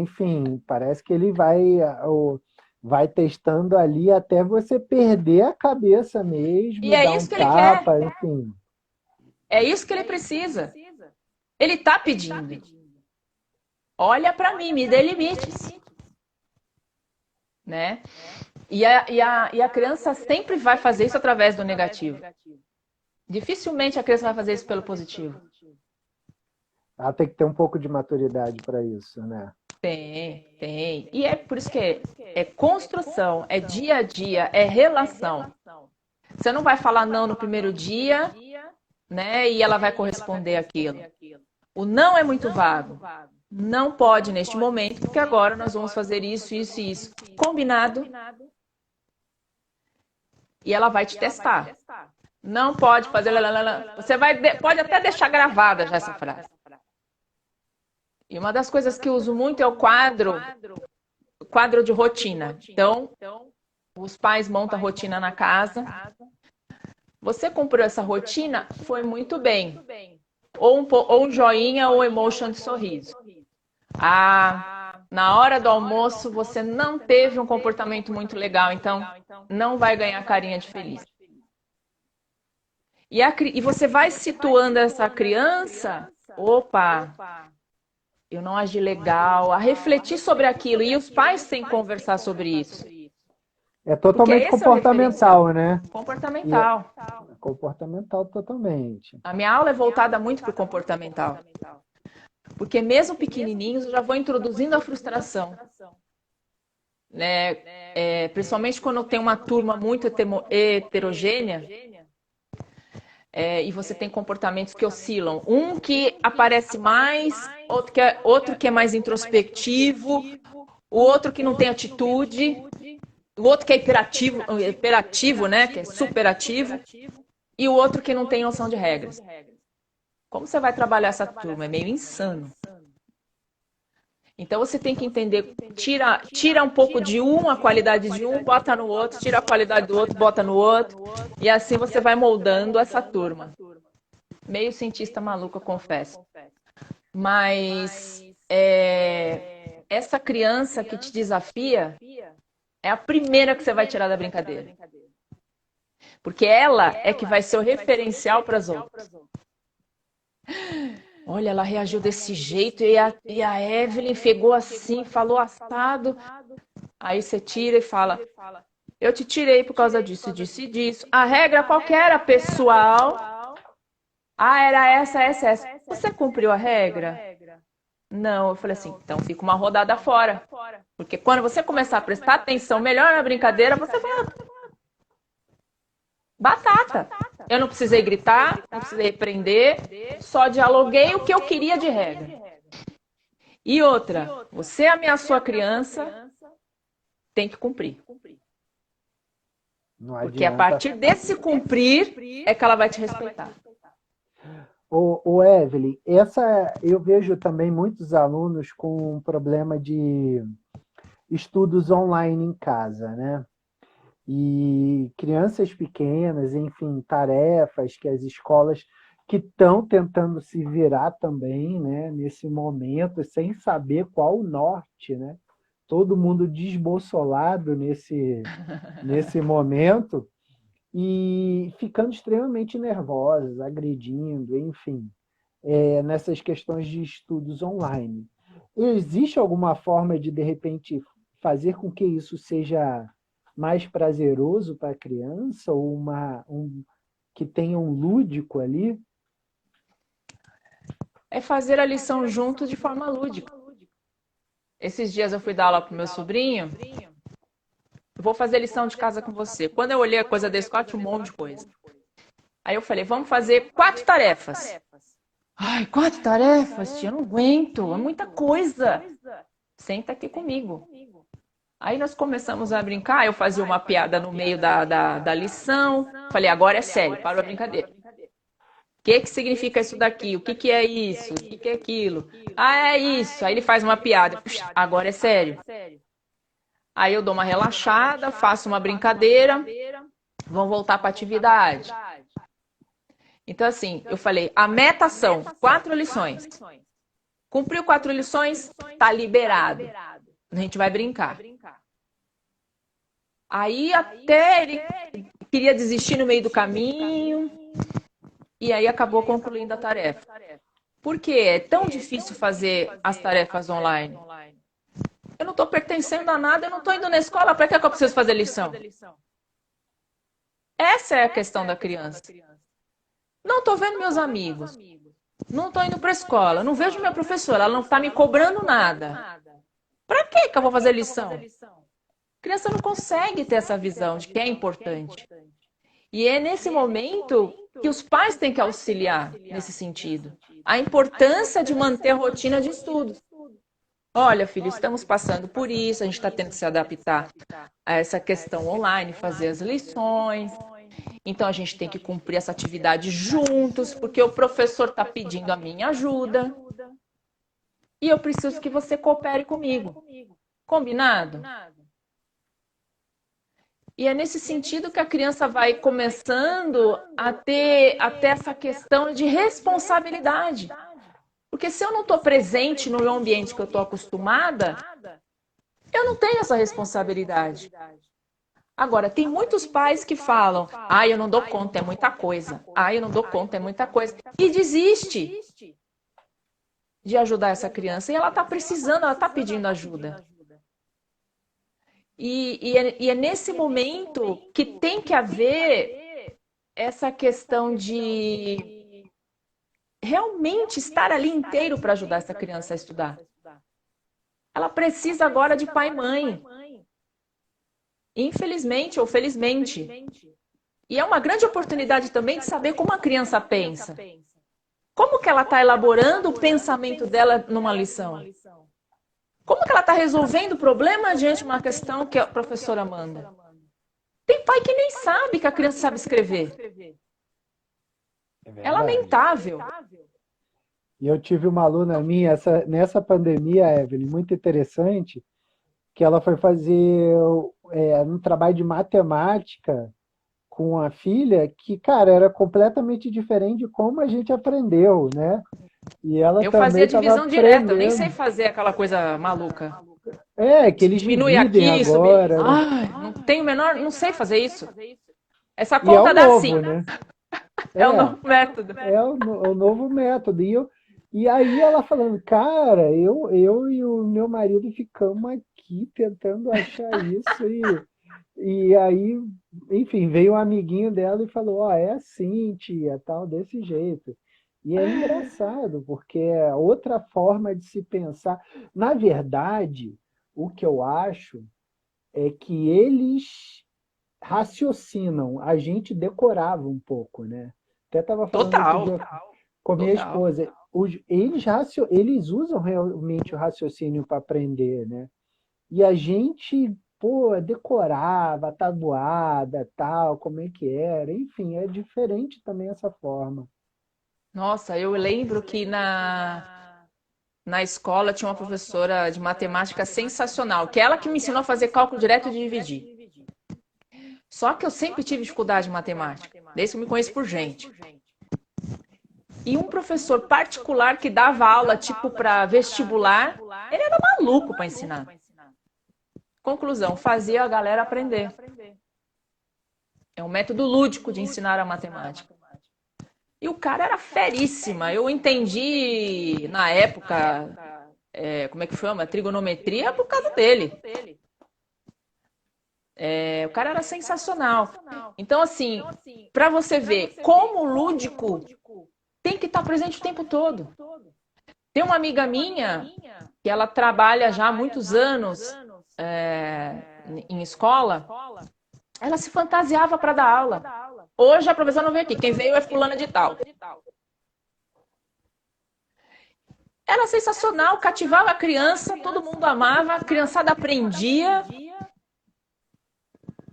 enfim, parece que ele vai testando ali até você perder a cabeça mesmo, e é dar isso um que ele tapa, quer. enfim. É isso que ele precisa. Ele tá pedindo. Olha para mim, me dê limites. Né? E a criança sempre vai fazer isso através do negativo. Dificilmente a criança vai fazer isso pelo positivo. Ela tem que ter um pouco de maturidade para isso, né? Tem. E é por isso que é construção, é dia a dia, é relação. Você não vai falar não no primeiro dia, né? E ela vai corresponder àquilo. O não é muito vago. Não pode neste momento, porque agora nós vamos fazer isso, isso e isso. Combinado. E ela vai te testar. Não pode fazer... Você pode até deixar gravada já essa frase. E uma das coisas que eu uso muito é o quadro de rotina. Então, os pais montam a rotina na casa. Você comprou essa rotina? Foi muito bem. Ou um joinha ou emotion de sorriso. Na hora do almoço você não teve um comportamento muito legal, então não vai ganhar carinha de feliz. E você vai situando essa criança, opa, eu não agi legal, a refletir sobre aquilo. E os pais têm que conversar sobre isso. É totalmente comportamental, né? Comportamental. Comportamental totalmente. A minha aula é voltada muito para o comportamental. Porque mesmo pequenininhos eu já vou introduzindo a frustração. né? Principalmente quando tem uma turma muito heterogênea, e você tem comportamentos que oscilam. Um que aparece mais, outro que é mais introspectivo, o outro que não tem atitude, o outro que é hiperativo, né? Que é superativo, e o outro que não tem noção de regras. Como você vai trabalhar essa turma? É meio insano. Então você tem que entender, tira um pouco de um, a qualidade de um, bota no outro, tira a qualidade do outro, bota no outro, e assim você vai moldando essa turma. Meio cientista maluco, eu confesso. Mas essa criança que te desafia é a primeira que você vai tirar da brincadeira. Porque ela é que vai ser o referencial para as outras. Olha, ela reagiu desse jeito e a Evelyn pegou assim, falou assado. Aí você tira e fala, eu te tirei por causa disso, disso e disso. A regra qualquer era pessoal. Ah, era essa, essa, essa. Você cumpriu a regra? Não, eu falei assim, então fica uma rodada fora. Porque quando você começar a prestar atenção melhor na brincadeira, você vai... Batata. Eu não precisei gritar, não precisei repreender, só dialoguei o que eu queria de regra. E outra, você ameaçou a criança, tem que cumprir. Não Porque a adianta. partir desse cumprir é que ela vai te respeitar. O Evelyn, eu vejo também muitos alunos com um problema de estudos online em casa, né? E crianças pequenas, enfim, tarefas que as escolas que estão tentando se virar também, né, nesse momento, sem saber qual o norte, né? Todo mundo desbossolado nesse momento e ficando extremamente nervosos, agredindo, enfim, nessas questões de estudos online. Existe alguma forma de repente, fazer com que isso seja mais prazeroso para a criança ou que tenha um lúdico ali? É fazer a lição junto de forma lúdica. Esses dias eu fui dar aula pro meu sobrinho. Eu vou fazer lição de casa com você. Quando eu olhei a coisa desse, eu tinha um monte de coisa. Aí eu falei, vamos fazer 4 tarefas. Ai, 4 tarefas, tia, eu não aguento, é muita coisa. Senta aqui comigo. Aí nós começamos a brincar, eu fazia uma piada no meio da lição. Falei, agora é sério, para a brincadeira. O que significa isso daqui? O que é isso? O que é aquilo? Ah, é isso. Aí ele faz uma piada. Puxa, agora é sério. Aí eu dou uma relaxada, faço uma brincadeira, vão voltar para a atividade. Então, assim, eu falei, a meta são 4 lições. Cumpriu 4 lições, tá liberado. A gente vai brincar. Aí até ele queria desistir no meio do caminho, e aí acabou concluindo a tarefa. Por que é tão difícil fazer as tarefas online? Eu não estou pertencendo a nada, eu não estou indo na escola, para que eu preciso fazer lição? Essa é a questão da criança. Não estou vendo meus amigos, não estou indo para a escola, não vejo minha professora, ela não está me cobrando nada. Para que eu vou fazer lição? A criança não consegue ter essa visão de que é importante. E é nesse momento que os pais têm que auxiliar nesse sentido. A importância de manter a rotina de estudos. Olha, filho, estamos passando por isso, a gente está tendo que se adaptar a essa questão online, fazer as lições. Então, a gente tem que cumprir essa atividade juntos, porque o professor está pedindo a minha ajuda. E eu preciso que você coopere comigo. Combinado? E é nesse sentido que a criança vai começando a ter essa questão de responsabilidade. Porque se eu não estou presente no ambiente que eu estou acostumada, eu não tenho essa responsabilidade. Agora, tem muitos pais que falam, eu não dou conta, é muita coisa. Eu não dou conta, é muita coisa. E desiste de ajudar essa criança. E ela está precisando, ela está pedindo ajuda. E é nesse momento que tem que haver essa questão de realmente estar ali inteiro para ajudar essa criança a estudar. Ela precisa agora de pai e mãe. infelizmente ou felizmente. E é uma grande oportunidade também de saber como a criança pensa. Como que ela está elaborando o pensamento dela numa lição? Como que ela está resolvendo o problema diante de uma questão que a professora manda? Tem pai que nem sabe que a criança sabe escrever. É É verdade. lamentável. E eu tive uma aluna minha nessa pandemia, Evelyn, muito interessante, que ela foi fazer um trabalho de matemática com a filha que, cara, era completamente diferente de como a gente aprendeu, né? E ela Eu também fazia estava divisão direta, eu nem sei aprendendo. fazer aquela coisa maluca. É, que eles Diminui dividem aqui, subir. agora, né? Ai, não tenho o menor, não sei fazer isso. Essa E é o conta dá novo, assim. né? É o É, novo método. é o novo método. E aí ela falando, cara, eu e o meu marido ficamos aqui tentando achar isso e aí, enfim, veio um amiguinho dela e falou, ó, é assim, tia, tal, desse jeito. E é engraçado, porque é outra forma de se pensar. Na verdade, o que eu acho é que eles raciocinam, a gente decorava um pouco, né? Até estava falando outro Total, dia com a minha total. esposa, eles usam realmente o raciocínio para aprender, né? E a gente, pô, decorava, tabuada, tal, como é que era, enfim, é diferente também essa forma. Nossa, eu lembro que na escola tinha uma professora de matemática sensacional, que é ela que me ensinou a fazer cálculo direto e dividir. Só que eu sempre tive dificuldade em matemática, desde que eu me conheço por gente. E um professor particular que dava aula tipo para vestibular, ele era maluco para ensinar. Conclusão, fazia a galera aprender. É um método lúdico de ensinar a matemática. E o cara era feríssima. Eu entendi na época, como é que chama? Trigonometria por causa dele. O cara era sensacional. Então, assim, para você ver como o lúdico tem que estar presente o tempo todo. Tem uma amiga minha que ela trabalha já há muitos anos em escola. Ela se fantasiava para dar aula. Hoje a professora não veio aqui. Quem veio é fulana de tal. Era sensacional, cativava a criança, todo mundo amava, a criançada aprendia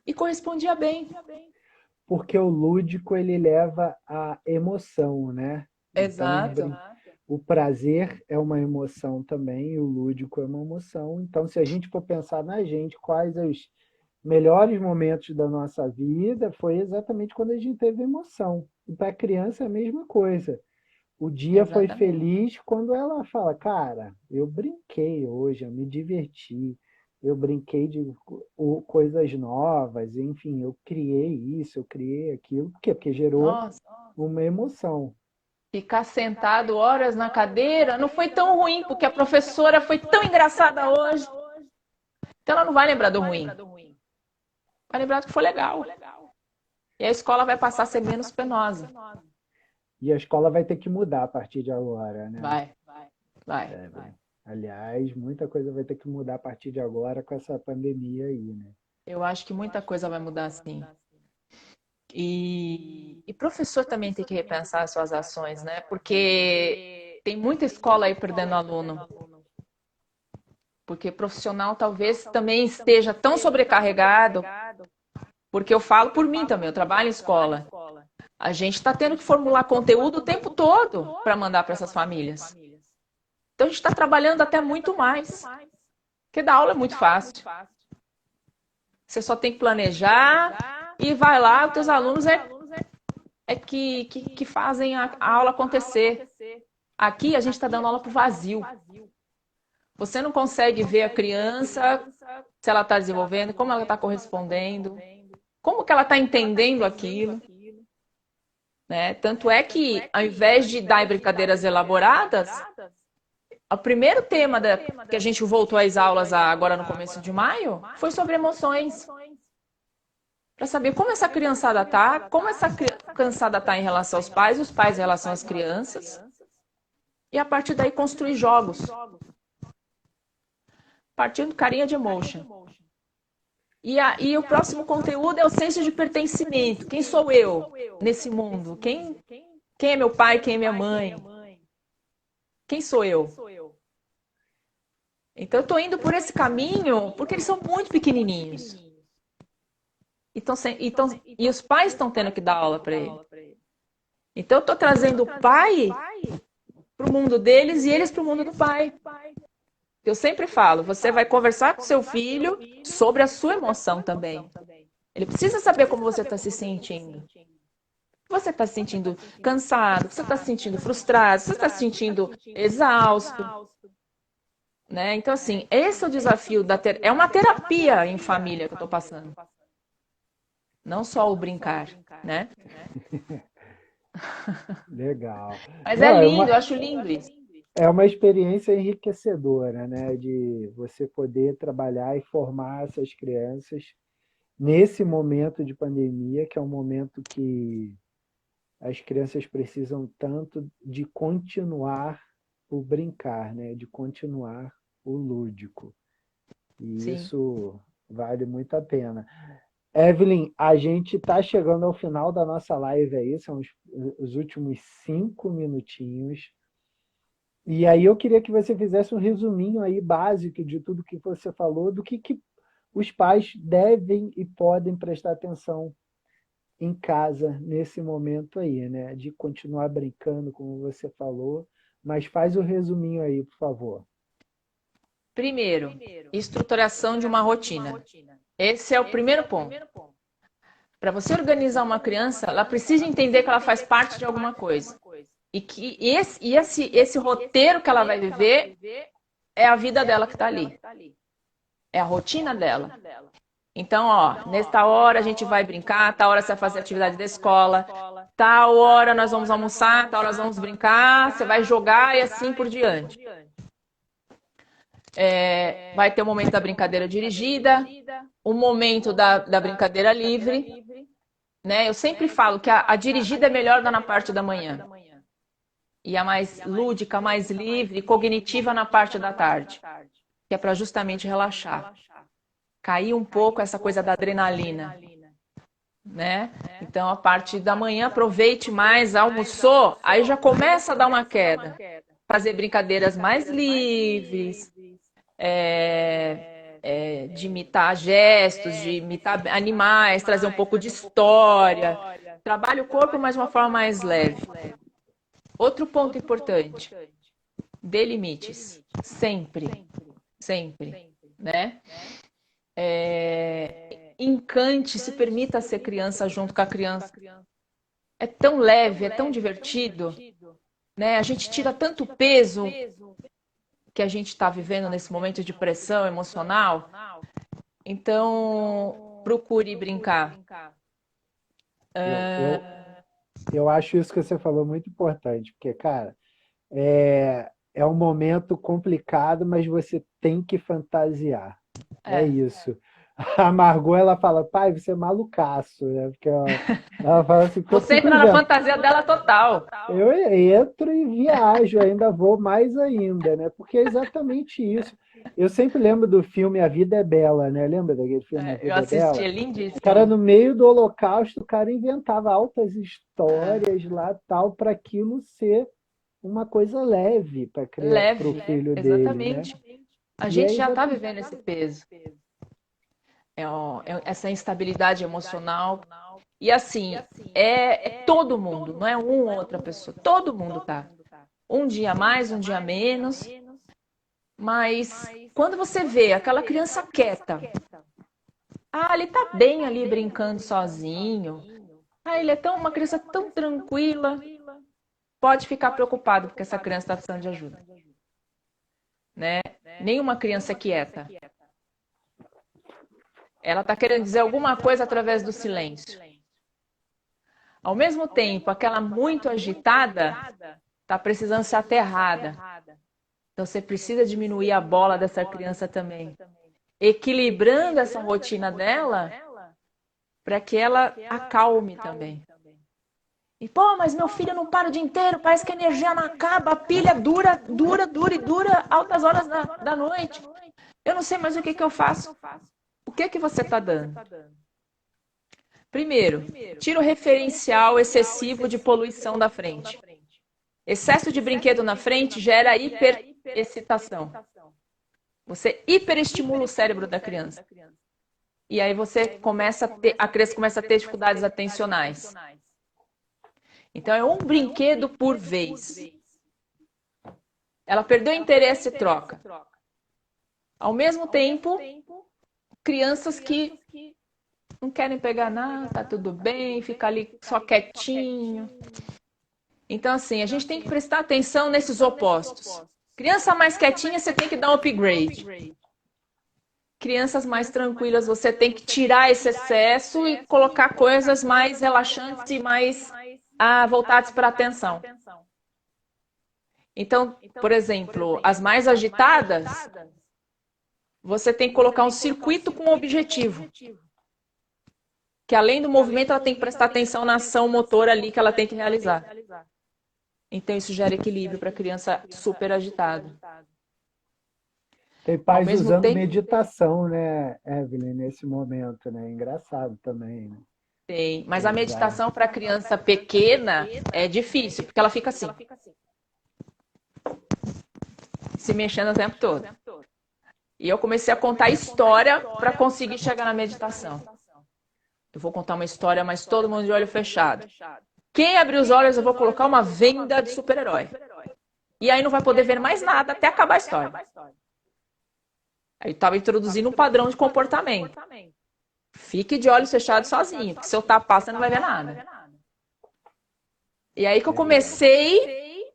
e correspondia bem. Porque o lúdico ele leva à emoção, né? Então, Exato. o prazer é uma emoção também, e o lúdico é uma emoção. Então, se a gente for pensar na gente, quais os melhores momentos da nossa vida, foi exatamente quando a gente teve emoção. E para a criança é a mesma coisa. O dia foi Exatamente. feliz quando ela fala, cara, eu brinquei hoje, eu me diverti, eu brinquei de coisas novas, enfim, eu criei isso, eu criei aquilo. Por quê? Porque gerou Nossa, uma emoção. ficar sentado horas na cadeira não foi tão ruim, porque a professora foi tão engraçada hoje. Então ela não vai lembrar do ruim, vai lembrar do que foi legal. E a escola vai passar a ser menos penosa. E a escola vai ter que mudar a partir de agora, né? Vai, vai. Evelyn? Aliás, muita coisa vai ter que mudar a partir de agora com essa pandemia aí, né? Eu acho que muita coisa vai mudar sim. E professor também tem que repensar as suas ações, né? Porque tem muita escola aí perdendo aluno. Porque profissional talvez também esteja tão sobrecarregado. Porque eu falo por mim também, eu trabalho em escola. A gente está tendo que formular conteúdo o tempo todo para mandar para essas famílias. Então a gente está trabalhando até muito mais. Porque dar aula é muito fácil. Você só tem que planejar e vai lá, os teus alunos que fazem a aula acontecer. Aqui a gente está dando aula para o vazio. Você não consegue ver a criança, se ela está desenvolvendo, como ela está correspondendo, como que ela está entendendo aquilo. Né? Tanto é que, ao invés de dar brincadeiras elaboradas, o primeiro tema que a gente voltou às aulas agora no começo de maio foi sobre emoções. Para saber como essa criançada tá, como essa criançada tá em relação aos pais, os pais em relação às crianças, e a partir daí construir jogos, partindo do carinha de emotion. E o próximo conteúdo é o senso de pertencimento. Quem sou eu nesse mundo? Quem é meu pai? Quem é minha mãe? Quem sou eu? Então, eu estou indo por esse caminho porque eles são muito pequenininhos. E os pais estão tendo que dar aula para ele. Então, eu estou trazendo o pai para o mundo deles e eles para o mundo do pai. Eu sempre falo, você vai conversar com seu filho sobre a sua emoção também. Ele precisa saber como você está se sentindo. Você está se sentindo cansado, você está se sentindo frustrado, você está se sentindo exausto. Né? Então, assim, esse é o desafio é uma terapia em família que eu estou passando. Não só o brincar, né? Legal. Mas é Não, lindo, eu acho lindo isso. é uma experiência enriquecedora, né? De você poder trabalhar e formar essas crianças nesse momento de pandemia, que é um momento que as crianças precisam tanto de continuar o brincar, né? De continuar o lúdico. E Sim. isso vale muito a pena. Evelyn, a gente está chegando ao final da nossa live aí, são os últimos 5 minutinhos. E aí eu queria que você fizesse um resuminho aí básico de tudo que você falou, do que os pais devem e podem prestar atenção em casa nesse momento aí, né? De continuar brincando, como você falou, mas faz o resuminho aí, por favor. Primeiro, estruturação de uma rotina. Esse é o primeiro ponto. Para você organizar uma criança, ela precisa entender que ela faz parte de alguma coisa. E que esse roteiro que ela vai viver é a vida dela que está ali. É a rotina dela. Então, ó, nesta hora a gente vai brincar, tal hora você vai fazer atividade da escola, tal hora nós vamos almoçar, tal hora nós vamos brincar, você vai jogar e assim por diante. Vai ter o momento da brincadeira dirigida, o momento da brincadeira livre, né? Eu sempre falo que a dirigida é melhor na parte da manhã. E a mais lúdica, mais livre, cognitiva na parte da tarde. Que é para justamente relaxar. Cair um pouco essa coisa da adrenalina. Né? Então, a parte da manhã, aproveite mais, almoçou, aí já começa a dar uma queda. Fazer brincadeiras mais livres, de imitar gestos, de imitar animais, trazer um pouco de história. Trabalhe o corpo, mas de uma forma mais leve. Outro ponto importante, dê limites. Sempre. Sempre. Né? Encante, se permita ser criança junto com a criança. É tão leve, é tão divertido. Né? A gente tira tanto peso que a gente está vivendo nesse momento de pressão emocional. Então, procure brincar. Eu acho isso que você falou muito importante, porque, cara, é um momento complicado, mas você tem que fantasiar. É isso. A Margot, ela fala, pai, você é malucaço, né? Porque ela fala assim, que eu Você fico entra na inventando. fantasia dela total. Eu entro e viajo, ainda vou mais ainda, né? Porque é exatamente isso. Eu sempre lembro do filme A Vida é Bela, né? Lembra daquele filme A Eu Vida é assisti, Bela? é O cara, lindíssimo. no meio do Holocausto, o cara inventava altas histórias lá, tal, para aquilo ser uma coisa leve para o Leve, filho dele, né? exatamente. A E é gente já está exatamente. vivendo esse peso. Essa instabilidade emocional. E assim, é todo mundo, não é uma ou outra pessoa. Todo mundo tá. Um dia mais, um dia menos. Mas quando você vê aquela criança quieta, ele tá bem ali brincando sozinho. Ele é uma criança tão tranquila. Pode ficar preocupado porque essa criança está precisando de ajuda. Né? Nenhuma criança é quieta. Ela está querendo dizer alguma coisa através do silêncio. Ao mesmo tempo, aquela muito agitada está precisando ser aterrada. Então você precisa diminuir a bola dessa criança também. Equilibrando essa rotina dela para que ela acalme também. E, mas meu filho não para o dia inteiro, parece que a energia não acaba, a pilha dura altas horas da noite. Eu não sei mais o que eu faço. que você está dando? Primeiro, tira o referencial excessivo de poluição da frente. Excesso de brinquedo na frente gera hiperexcitação. Você hiperestimula o cérebro da criança. E aí a criança começa a ter dificuldades atencionais. Então é um brinquedo por vez. Ela perdeu o interesse e troca. Ao mesmo tempo, crianças que não querem pegar nada, tá tudo bem, fica ali só quietinho. Então, assim, a gente tem que prestar atenção nesses opostos. Criança mais quietinha, você tem que dar um upgrade. Crianças mais tranquilas, você tem que tirar esse excesso e colocar coisas mais relaxantes e mais voltadas para a atenção. Então, por exemplo, as mais agitadas, você tem que colocar um circuito com objetivo. Que além do movimento, ela tem que prestar atenção na ação motora ali que ela tem que realizar. Então, isso gera equilíbrio para a criança super agitada. Tem pais usando meditação, né, Evelyn, nesse momento, né? Engraçado também, né? Tem, mas a meditação para criança pequena é difícil, porque ela fica assim. Se mexendo o tempo todo. E eu comecei a contar história para conseguir chegar na meditação. Eu vou contar uma história, mas todo mundo de olho fechado. Quem abrir os olhos, eu vou colocar uma venda de super-herói. E aí não vai poder ver mais nada até acabar a história. Aí eu estava introduzindo um padrão de comportamento. Fique de olhos fechados sozinho, porque se eu tapar, você não vai ver nada. E aí que eu comecei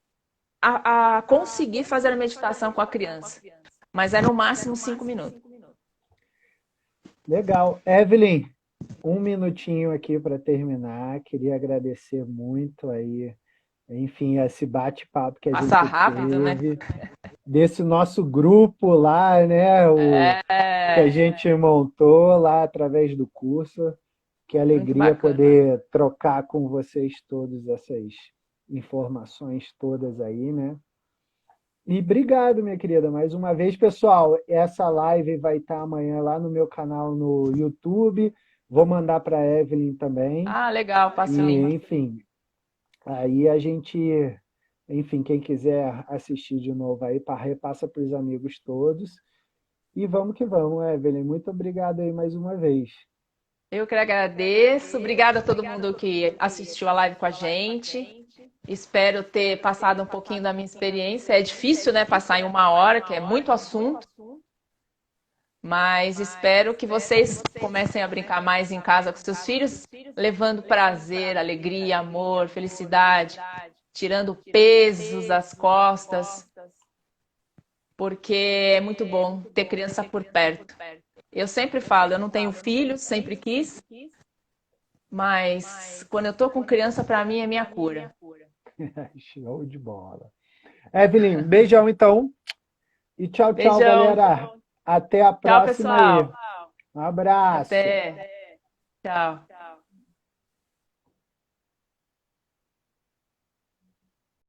a conseguir fazer a meditação com a criança. Mas é no máximo 5 minutos. Legal. Evelyn, um minutinho aqui para terminar. Queria agradecer muito aí, enfim, esse bate-papo que a gente rápido, teve. Né? Desse nosso grupo lá, né? Que a gente montou lá através do curso. Que alegria poder trocar com vocês todas essas informações todas aí, né? E obrigado, minha querida, mais uma vez. Pessoal, essa live vai estar amanhã lá no meu canal no YouTube. Vou mandar para a Evelyn também. Legal, passa o link. Enfim, aí a gente... Enfim, quem quiser assistir de novo aí, repassa para os amigos todos. E vamos que vamos, Evelyn. Muito obrigado aí mais uma vez. Eu que agradeço. Obrigada a todo mundo que assistiu a live com a gente. Espero ter passado um pouquinho da minha experiência. É difícil, né, passar em 1 hora, que é muito assunto. Mas espero que vocês comecem a brincar mais em casa com seus filhos, levando prazer, alegria, amor, felicidade, tirando pesos das costas, porque é muito bom ter criança por perto. Eu sempre falo, eu não tenho filhos, sempre quis, mas quando eu tô com criança, para mim é minha cura. Show de bola. Evelyn, um beijão então. E tchau, tchau, galera. Até a próxima. Tchau, pessoal. Aí. Um abraço. Até. Tchau.